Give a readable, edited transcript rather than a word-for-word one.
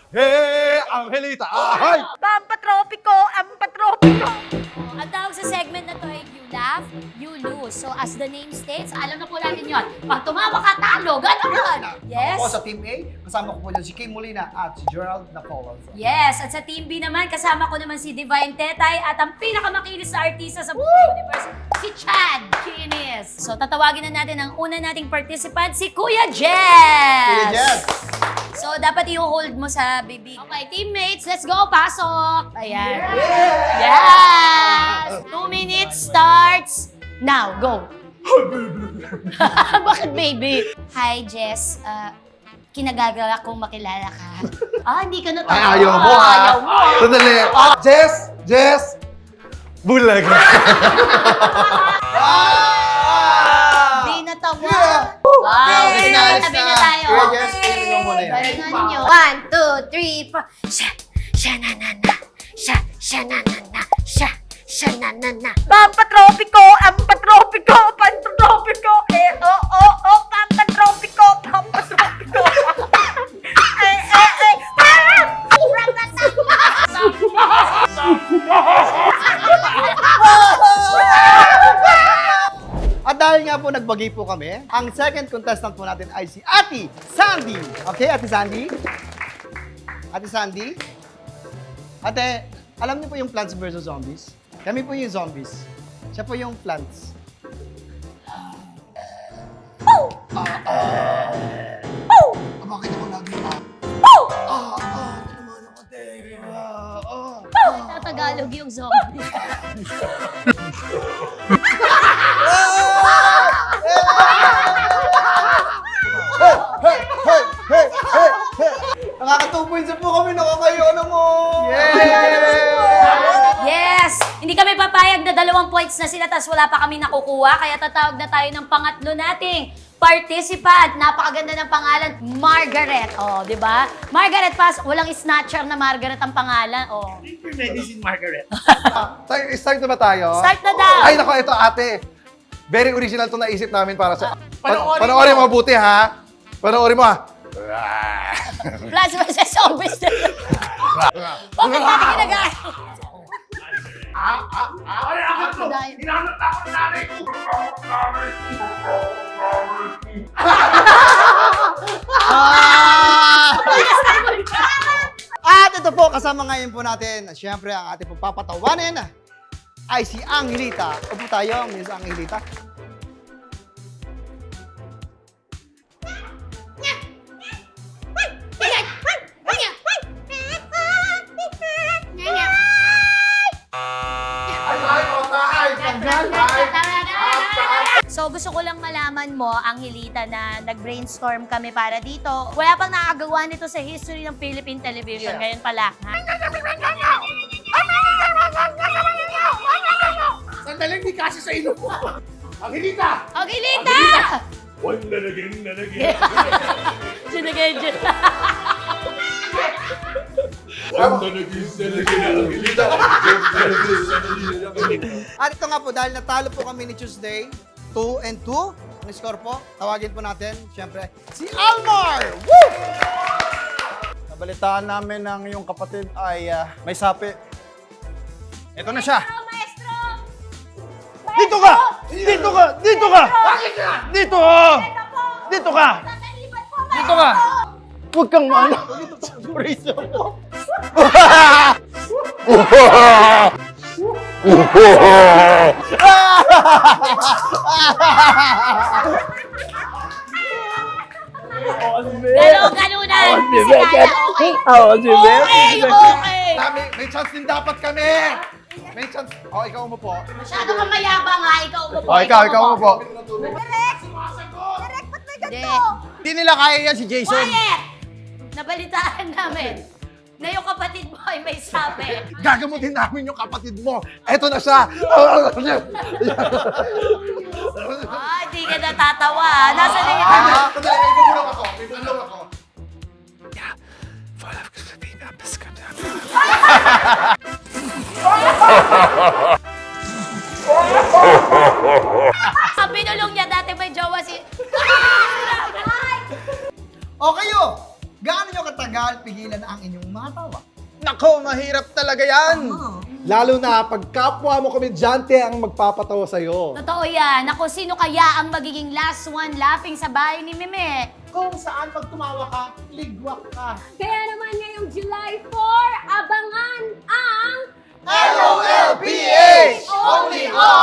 Hey, Angelita! Ay! Pampatropiko, ang patropiko. Ang tawag sa segment na to ay You Laugh, You Lose. So as the name states, alam na po natin yun. Pag tumawa ka, talo. Ganon. Yes. Ako sa Team A, kasama ko po dyan si Kim Molina at si Gerald Napoleon. Yes. At sa Team B naman, kasama ko naman si Divine Tetay at ang pinakamakinis na artista sa universe, si Chad Kinis. So tatawagin na natin ang una nating participant, si Kuya Jess. Kuya Jess. So dapat i-hold mo sa bibig. Okay, teammates, let's go. Pasok. Ayan. Yes! 2 minutes starts now. Go. Bakit, baby? Hi, Jess. Kinagagala kong makilala ka. Hindi ka na Ay, ayaw mo ha! Ayaw mo. Sandali! Jess! Bulaga! Di natawa. Wow, Okay, tabi na tayo. Kuya Jess, tingnan mo muna yan. Galingan nyo. 1, 2, 3, 4. Sha na na na. Pampatropiko, ang patropiko, pantropiko. Pampatropiko, pampatropiko. At dahil nga po nagbagi po kami, ang second contestant po natin ay si Ate Sandy. Okay, Ate Sandy? Ate Sandy? Ate, alam niyo po yung Plants vs. Zombies? Kami po yung zombies. Siya po yung plants. Bakit ako lagi naman ako, Tagalog yung zombie. Nakaka 2 points po kami, nakakayo naman! Yes! Hindi kami papayag na 2 points na sila tas wala pa kami nakukuha. Kaya tatawag na tayo ng pangatlo nating participant. Napakaganda ng pangalan, Margaret. Oh, di ba? Margaret Paz, walang snatcher na Margaret ang pangalan. Oh. Medicine Margaret. Start na ba tayo? Start na daw! Ay, nako, ito ate. Very original to naisip namin para sa... Panoorin Panoorin mo mabuti ha. Panoorin mo ha. Plus, sa zombies na bakit natin ginagaya? Ay, ako to! Hinanap na ako ng nanay ko! At ito po, kasama ngayon po natin, siyempre ang ating pagpapatawanin ay si Angelita. Upo tayo, Miss Angelita. So gusto ko lang malaman mo, Angelita, na nag-brainstorm kami para dito. Wala pang nakagawa nito sa history ng Philippine television. Yeah. Ngayon pala. Ha? Sandaling di kasi sa ilo mo. Angelita! Angelita! One nanaging. Sinagay dyan. One nanaging Angelita. At ito nga po, dahil natalo po kami ni Tuesday, 2-2, ang score po, tawagin po natin, siyempre, si Almar! Woo! Nabalitaan namin ng iyong kapatid ay may sapi. Ito na siya. Maestro! Dito ka! Dito ka! Dito ka! Dito ka! Dito ka! Dito ka! Huwag kang maano. Brace mo. Ganunan! Okay! May chance din dapat kami. May chance. Oh, ikaw mo po. Masyado kang mayabang ha. Ikaw mo po. Oh, ikaw mo po. Hindi. Hindi nila kaya yan si Jason. Quiet! Nabalitaan namin na yung kapatid mo ay may sabi. Gagamutin namin yung kapatid mo. Eto na siya. Hindi ka natatawa. Nasa na yung... Sandali, may bubulong ako. May bubulong ako. Ang binulong niya dati may jowa si... O kayo, gaano nyo katagal magtagal, pigilan ang inyong mga tawa. Nako, mahirap talaga yan. Lalo na pag kapwa mo komedyante ang magpapatawa sa'yo. Totoo yan. Ako, sino kaya ang magiging last one laughing sa bahay ni Meme? Kung saan pag tumawa ka, ligwak ka. Kaya naman ngayong July 4, abangan ang LOLPH! Only on